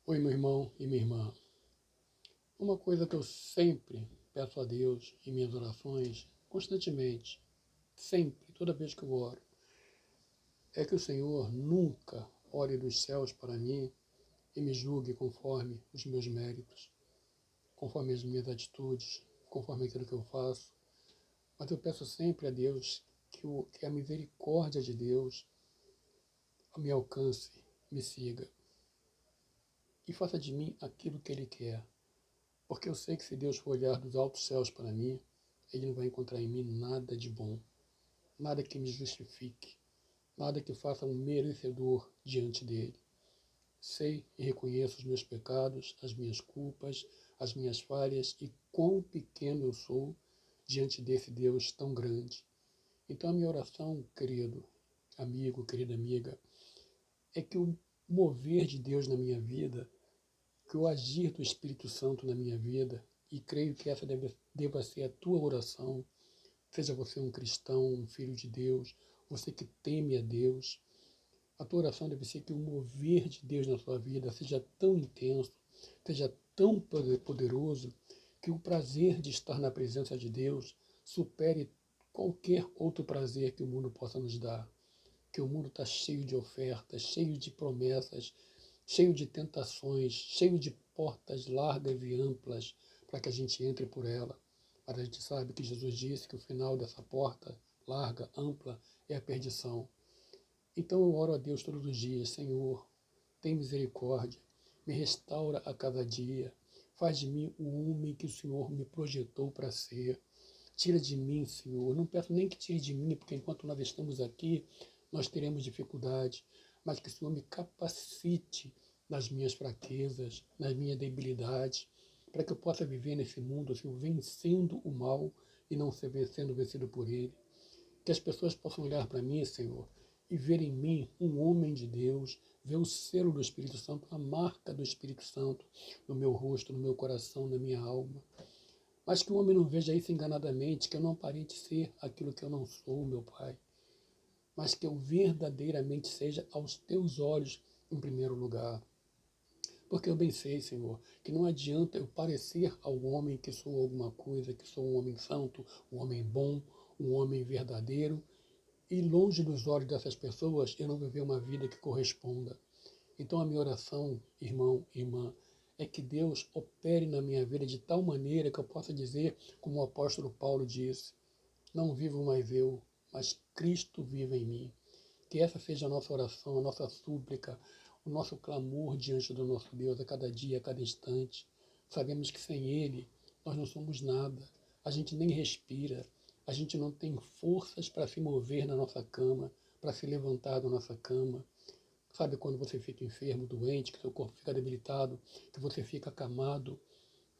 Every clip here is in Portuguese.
Oi, meu irmão e minha irmã. Uma coisa que eu sempre peço a Deus em minhas orações, constantemente, sempre, toda vez que eu oro, é que o Senhor nunca olhe dos céus para mim e me julgue conforme os meus méritos, conforme as minhas atitudes, conforme aquilo que eu faço. Mas eu peço sempre a Deus que a misericórdia de Deus me alcance, me siga e faça de mim aquilo que Ele quer. Porque eu sei que se Deus for olhar dos altos céus para mim, Ele não vai encontrar em mim nada de bom, nada que me justifique, nada que faça um merecedor diante dEle. Sei e reconheço os meus pecados, as minhas culpas, as minhas falhas e quão pequeno eu sou diante desse Deus tão grande. Então a minha oração, querido amigo, querida amiga, é que o mover de Deus na minha vida, que o agir do Espírito Santo na minha vida, e creio que essa deva ser a tua oração, seja você um cristão, um filho de Deus, você que teme a Deus, a tua oração deve ser que o mover de Deus na sua vida seja tão intenso, seja tão poderoso, que o prazer de estar na presença de Deus supere qualquer outro prazer que o mundo possa nos dar. Que o mundo está cheio de ofertas, cheio de promessas, cheio de tentações, cheio de portas largas e amplas para que a gente entre por ela. Mas a gente sabe que Jesus disse que o final dessa porta larga, ampla, é a perdição. Então eu oro a Deus todos os dias: Senhor, tem misericórdia, me restaura a cada dia, faz de mim o homem que o Senhor me projetou para ser. Tira de mim, Senhor. Eu não peço nem que tire de mim, porque enquanto nós estamos aqui, nós teremos dificuldade, mas que o Senhor me capacite nas minhas fraquezas, nas minhas debilidades, para que eu possa viver nesse mundo, Senhor, vencendo o mal e não sendo vencido por ele. Que as pessoas possam olhar para mim, Senhor, e ver em mim um homem de Deus, ver o selo do Espírito Santo, a marca do Espírito Santo no meu rosto, no meu coração, na minha alma. Mas que o homem não veja isso enganadamente, que eu não aparente ser aquilo que eu não sou, meu Pai. Mas que eu verdadeiramente seja aos teus olhos em primeiro lugar. Porque eu bem sei, Senhor, que não adianta eu parecer ao homem que sou alguma coisa, que sou um homem santo, um homem bom, um homem verdadeiro, e longe dos olhos dessas pessoas eu não viver uma vida que corresponda. Então a minha oração, irmão, irmã, é que Deus opere na minha vida de tal maneira que eu possa dizer, como o apóstolo Paulo disse: não vivo mais eu, mas Cristo vive em mim. Que essa seja a nossa oração, a nossa súplica, o nosso clamor diante do nosso Deus a cada dia, a cada instante. Sabemos que sem Ele nós não somos nada, a gente nem respira, a gente não tem forças para se mover na nossa cama, para se levantar da nossa cama. Sabe quando você fica enfermo, doente, que seu corpo fica debilitado, que você fica acamado?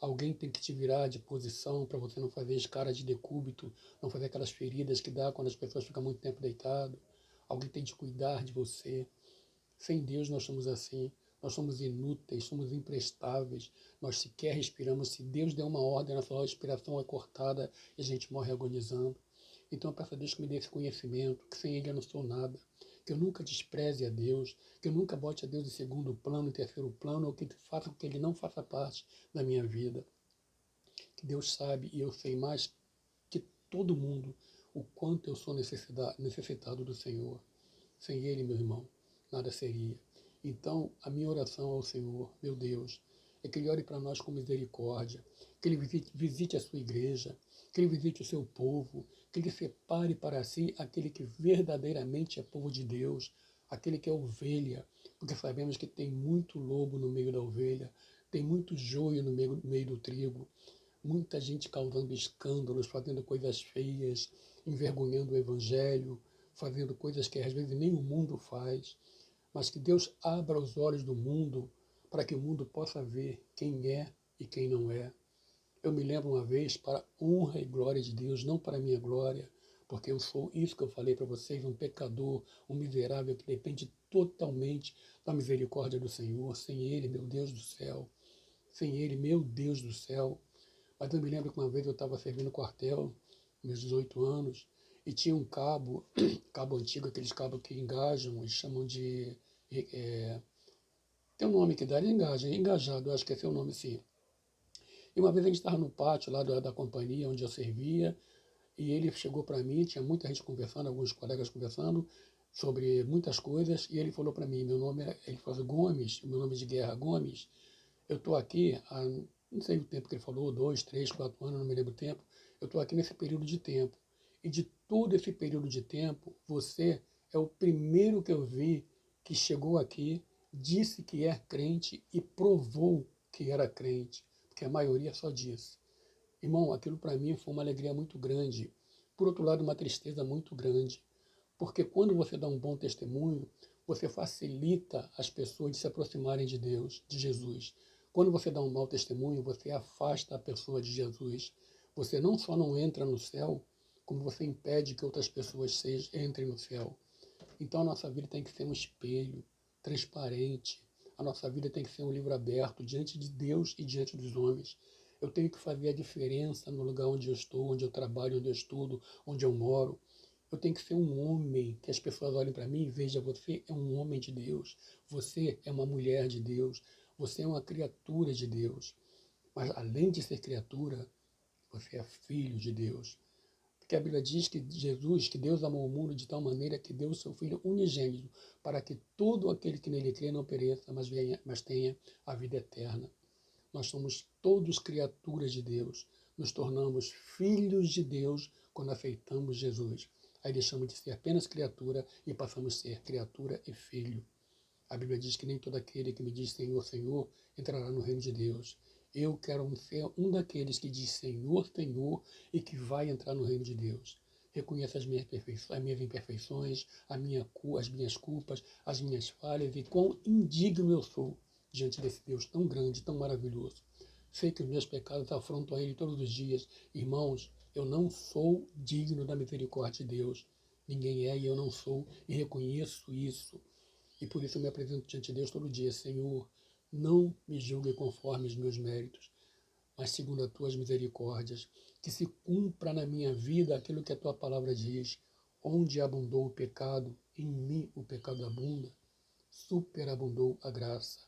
Alguém tem que te virar de posição para você não fazer escara de decúbito, não fazer aquelas feridas que dá quando as pessoas ficam muito tempo deitado. Alguém tem de cuidar de você. Sem Deus nós somos assim. Nós somos inúteis, somos imprestáveis. Nós sequer respiramos. Se Deus der uma ordem, a nossa respiração é cortada e a gente morre agonizando. Então eu peço a Deus que me dê esse conhecimento, que sem Ele eu não sou nada, que eu nunca despreze a Deus, que eu nunca bote a Deus em segundo plano, em terceiro plano, ou que faça com que Ele não faça parte da minha vida. Que Deus sabe e eu sei mais que todo mundo o quanto eu sou necessitado do Senhor. Sem Ele, meu irmão, nada seria. Então, a minha oração ao Senhor, meu Deus, é que Ele olhe para nós com misericórdia, que Ele visite a sua igreja, que Ele visite o seu povo, que Ele separe para si aquele que verdadeiramente é povo de Deus, aquele que é ovelha, porque sabemos que tem muito lobo no meio da ovelha, tem muito joio no meio do trigo, muita gente causando escândalos, fazendo coisas feias, envergonhando o Evangelho, fazendo coisas que às vezes nem o mundo faz, mas que Deus abra os olhos do mundo para que o mundo possa ver quem é e quem não é. Eu me lembro uma vez, para a honra e glória de Deus, não para a minha glória, porque eu sou isso que eu falei para vocês, um pecador, um miserável que depende totalmente da misericórdia do Senhor. Sem Ele, meu Deus do céu, sem Ele, meu Deus do céu. Mas eu me lembro que uma vez eu estava servindo quartel, meus 18 anos, e tinha um cabo, cabo antigo, aqueles cabos que engajam, eles chamam de Tem um nome que dá, ele engaja, engajado, eu acho que esse é o nome, sim. E uma vez a gente estava no pátio lá da companhia onde eu servia, e ele chegou para mim, tinha muita gente conversando, alguns colegas conversando sobre muitas coisas, e ele falou para mim, ele falou assim, Gomes, meu nome de guerra, Gomes, eu estou aqui há, não sei o tempo que ele falou, 2, 3, 4 anos, não me lembro o tempo, eu estou aqui nesse período de tempo. E de todo esse período de tempo, você é o primeiro que eu vi que chegou aqui, disse que é crente e provou que era crente, porque a maioria só disse. Irmão, aquilo para mim foi uma alegria muito grande. Por outro lado, uma tristeza muito grande. Porque quando você dá um bom testemunho, você facilita as pessoas de se aproximarem de Deus, de Jesus. Quando você dá um mau testemunho, você afasta a pessoa de Jesus. Você não só não entra no céu, como você impede que outras pessoas entrem no céu. Então a nossa vida tem que ser um espelho transparente. A nossa vida tem que ser um livro aberto diante de Deus e diante dos homens. Eu tenho que fazer a diferença no lugar onde eu estou, onde eu trabalho, onde eu estudo, onde eu moro. Eu tenho que ser um homem, que as pessoas olhem para mim e vejam, você é um homem de Deus, você é uma mulher de Deus, você é uma criatura de Deus. Mas além de ser criatura, você é filho de Deus. Porque a Bíblia diz que Jesus, que Deus amou o mundo de tal maneira que deu o seu Filho unigênito, para que todo aquele que nele crê não pereça, mas tenha a vida eterna. Nós somos todos criaturas de Deus. Nos tornamos filhos de Deus quando aceitamos Jesus. Aí deixamos de ser apenas criatura e passamos a ser criatura e filho. A Bíblia diz que nem todo aquele que me diz Senhor, Senhor, entrará no reino de Deus. Eu quero ser um daqueles que diz Senhor, Senhor e que vai entrar no reino de Deus. Reconheça as minhas imperfeições, as minhas culpas, as minhas falhas e quão indigno eu sou diante desse Deus tão grande, tão maravilhoso. Sei que os meus pecados afrontam a Ele todos os dias. Irmãos, eu não sou digno da misericórdia de Deus. Ninguém é e eu não sou, e reconheço isso. E por isso eu me apresento diante de Deus todo dia. Senhor, não me julgue conforme os meus méritos, mas segundo as tuas misericórdias. Que se cumpra na minha vida aquilo que a tua palavra diz. Onde abundou o pecado, em mim o pecado abunda, superabundou a graça.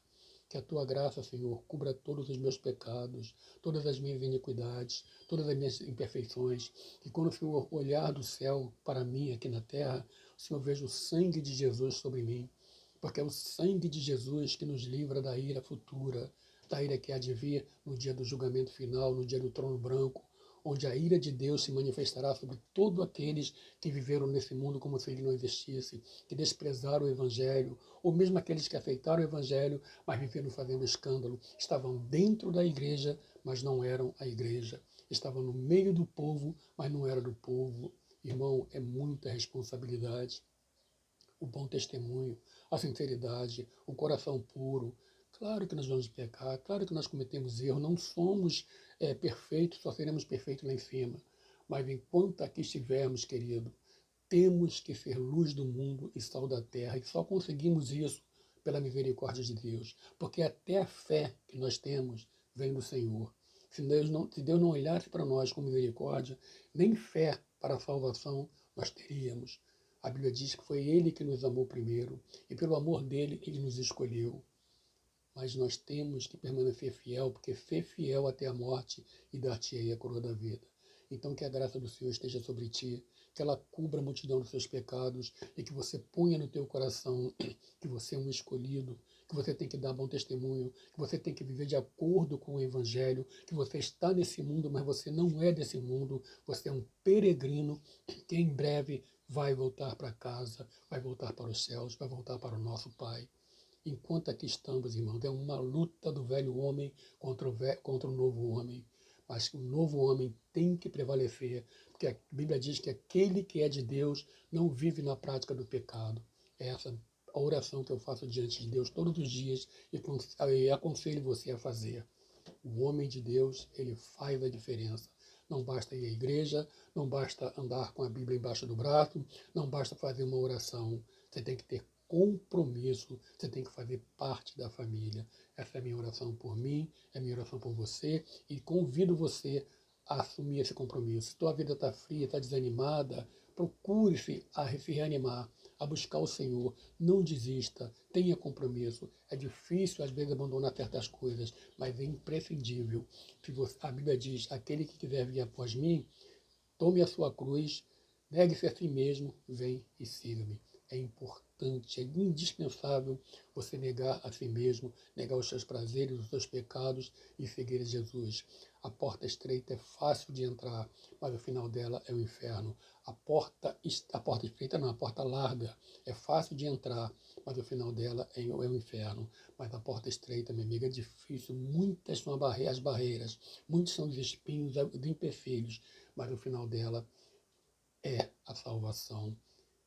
Que a tua graça, Senhor, cubra todos os meus pecados, todas as minhas iniquidades, todas as minhas imperfeições. Que quando o Senhor olhar do céu para mim aqui na terra, o Senhor veja o sangue de Jesus sobre mim. Porque é o sangue de Jesus que nos livra da ira futura, da ira que há de vir no dia do julgamento final, no dia do trono branco, onde a ira de Deus se manifestará sobre todos aqueles que viveram nesse mundo como se ele não existisse, que desprezaram o Evangelho, ou mesmo aqueles que aceitaram o Evangelho, mas viveram fazendo escândalo, estavam dentro da igreja, mas não eram a igreja, estavam no meio do povo, mas não eram do povo. Irmão, é muita responsabilidade. O bom testemunho, a sinceridade, o coração puro. Claro que nós vamos pecar, claro que nós cometemos erros, não somos perfeitos, só seremos perfeitos lá em cima. Mas enquanto aqui estivermos, querido, temos que ser luz do mundo e sal da terra, e só conseguimos isso pela misericórdia de Deus, porque até a fé que nós temos vem do Senhor. Se Deus não olhasse para nós com misericórdia, nem fé para a salvação nós teríamos. A Bíblia diz que foi Ele que nos amou primeiro, e pelo amor dele, Ele nos escolheu. Mas nós temos que permanecer fiel, porque ser fiel até a morte e dar-te-ei a coroa da vida. Então que a graça do Senhor esteja sobre ti, que ela cubra a multidão dos seus pecados e que você ponha no teu coração que você é um escolhido, que você tem que dar bom testemunho, que você tem que viver de acordo com o Evangelho, que você está nesse mundo, mas você não é desse mundo, você é um peregrino que em breve vai voltar para casa, vai voltar para os céus, vai voltar para o nosso Pai. Enquanto aqui estamos, irmãos, é uma luta do velho homem contra o novo homem. Mas o novo homem tem que prevalecer, porque a Bíblia diz que aquele que é de Deus não vive na prática do pecado. É essa a oração que eu faço diante de Deus todos os dias e aconselho você a fazer. O homem de Deus, ele faz a diferença. Não basta ir à igreja, não basta andar com a Bíblia embaixo do braço, não basta fazer uma oração. Você tem que ter compromisso, você tem que fazer parte da família. Essa é a minha oração por mim, é a minha oração por você e convido você a assumir esse compromisso. Se tua vida está fria, está desanimada, procure-se a se reanimar. a buscar o Senhor. Não desista, tenha compromisso. É difícil, às vezes, abandonar certas coisas, mas é imprescindível. A Bíblia diz, aquele que quiser vir após mim, tome a sua cruz, negue-se a si mesmo, vem e siga-me. É importante, é indispensável você negar a si mesmo, negar os seus prazeres, os seus pecados e seguir Jesus. A porta estreita é fácil de entrar, mas o final dela é o inferno. A porta estreita não, a porta larga é fácil de entrar, mas o final dela é o inferno. Mas a porta estreita, minha amiga, é difícil. Muitas são as barreiras, muitos são os espinhos, os empecilhos, mas o final dela é a salvação,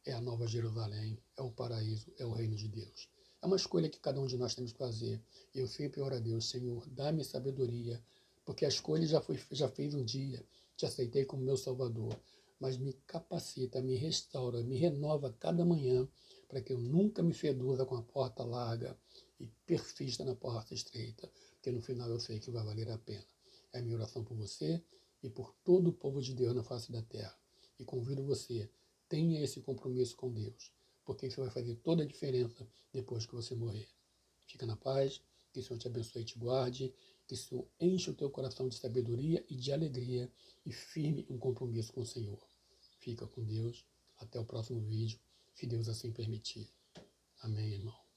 é a Nova Jerusalém, é o paraíso, é o reino de Deus. É uma escolha que cada um de nós temos que fazer. Eu sempre oro a Deus, Senhor, dá-me sabedoria, porque a escolha já fiz um dia, te aceitei como meu Salvador, mas me capacita, me restaura, me renova cada manhã, para que eu nunca me seduza com a porta larga e persista na porta estreita, porque no final eu sei que vai valer a pena. É a minha oração por você e por todo o povo de Deus na face da terra. E convido você, tenha esse compromisso com Deus, porque isso vai fazer toda a diferença depois que você morrer. Fica na paz, que o Senhor te abençoe e te guarde, que o Senhor enche o teu coração de sabedoria e de alegria e firme um compromisso com o Senhor. Fica com Deus, até o próximo vídeo, se Deus assim permitir. Amém, irmão.